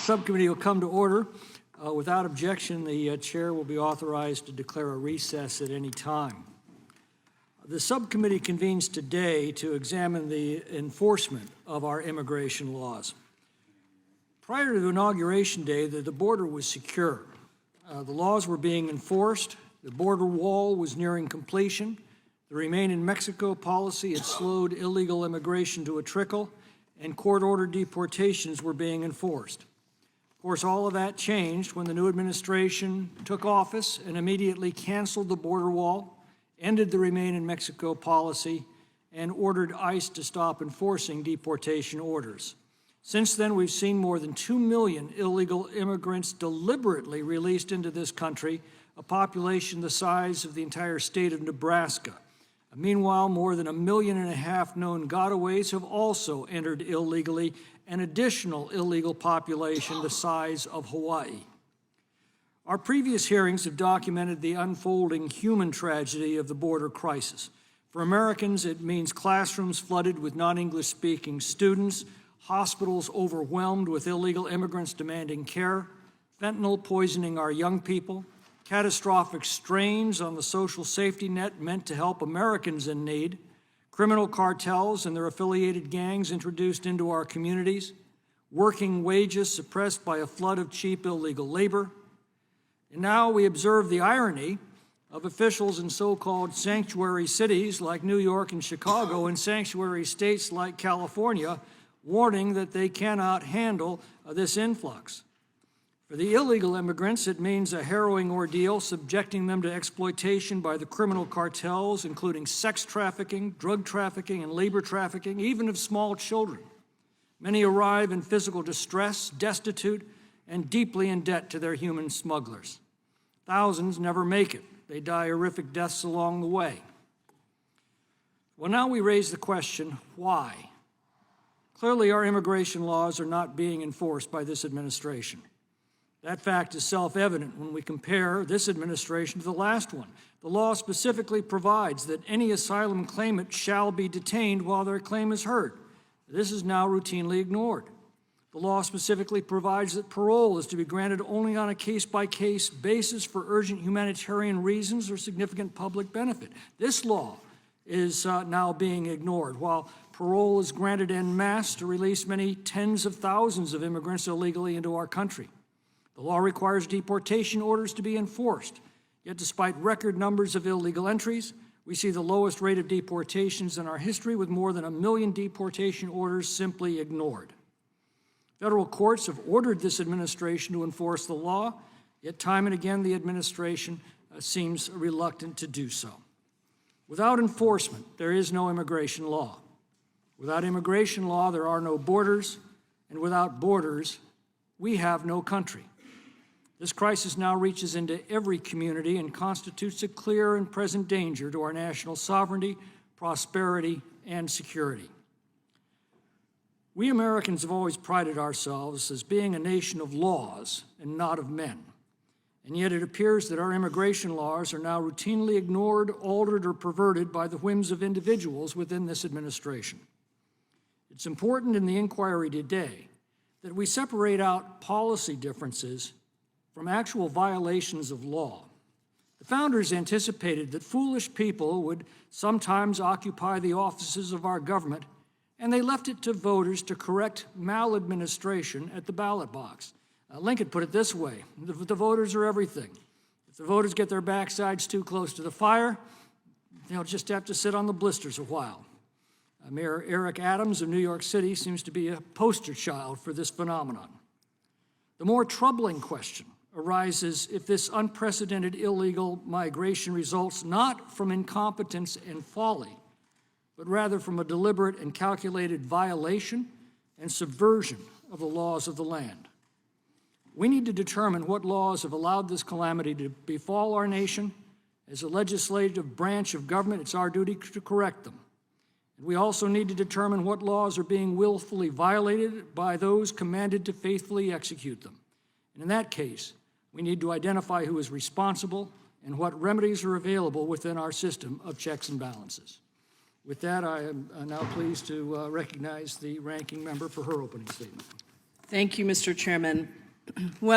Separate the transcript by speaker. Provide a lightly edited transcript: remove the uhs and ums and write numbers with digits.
Speaker 1: Subcommittee will come to order. Without objection, the chair will be authorized to declare a recess at any time. The subcommittee convenes today to examine the enforcement of our immigration laws. Prior to the inauguration day, the border was secure. The laws were being enforced. The border wall was nearing completion. The Remain in Mexico policy had slowed illegal immigration to a trickle, and court-ordered deportations were being enforced. Of course, all of that changed when the new administration took office and immediately canceled the border wall, ended the Remain in Mexico policy, and ordered ICE to stop enforcing deportation orders. Since then, we've seen more than 2 million illegal immigrants deliberately released into this country, a population the size of the entire state of Nebraska. Meanwhile, more than 1.5 million known gotaways have also entered illegally, an additional illegal population the size of Hawaii. Our previous hearings have documented the unfolding human tragedy of the border crisis. For Americans, it means classrooms flooded with non-English speaking students, hospitals overwhelmed with illegal immigrants demanding care, fentanyl poisoning our young people, catastrophic strains on the social safety net meant to help Americans in need, criminal cartels and their affiliated gangs introduced into our communities, working wages suppressed by a flood of cheap illegal labor. And now we observe the irony of officials in so-called sanctuary cities like New York and Chicago and sanctuary states like California warning that they cannot handle this influx. For the illegal immigrants, it means a harrowing ordeal, subjecting them to exploitation by the criminal cartels, including sex trafficking, drug trafficking, and labor trafficking, even of small children. Many arrive in physical distress, destitute, and deeply in debt to their human smugglers. Thousands never make it. They die horrific deaths along the way. Well, now we raise the question, why? Clearly, our immigration laws are not being enforced by this administration. That fact is self-evident when we compare this administration to the last one. The law specifically provides that any asylum claimant shall be detained while their claim is heard. This is now routinely ignored. The law specifically provides that parole is to be granted only on a case-by-case basis for urgent humanitarian reasons or significant public benefit. This law is now being ignored, while parole is granted en masse to release many tens of thousands of immigrants illegally into our country. The law requires deportation orders to be enforced, yet despite record numbers of illegal entries, we see the lowest rate of deportations in our history, with more than 1 million deportation orders simply ignored. Federal courts have ordered this administration to enforce the law, yet time and again the administration seems reluctant to do so. Without enforcement, there is no immigration law. Without immigration law, there are no borders, and without borders, we have no country. This crisis now reaches into every community and constitutes a clear and present danger to our national sovereignty, prosperity, and security. We Americans have always prided ourselves as being a nation of laws and not of men. And yet it appears that our immigration laws are now routinely ignored, altered, or perverted by the whims of individuals within this administration. It's important in the inquiry today that we separate out policy differences from actual violations of law. The founders anticipated that foolish people would sometimes occupy the offices of our government, and they left it to voters to correct maladministration at the ballot box. Lincoln put it this way: the voters are everything. If the voters get their backsides too close to the fire, they'll just have to sit on the blisters a while. Mayor Eric Adams of New York City seems to be a poster child for this phenomenon. The more troubling question arises if this unprecedented illegal migration results not from incompetence and folly, but rather from a deliberate and calculated violation and subversion of the laws of the land. We need to determine what laws have allowed this calamity to befall our nation. As a legislative branch of government, it's our duty to correct them. And we also need to determine what laws are being willfully violated by those commanded to faithfully execute them. And in that case, we need to identify who is responsible and what remedies are available within our system of checks and balances. With that, I am now pleased to recognize the ranking member for her opening statement.
Speaker 2: Thank you, Mr. Chairman. Well,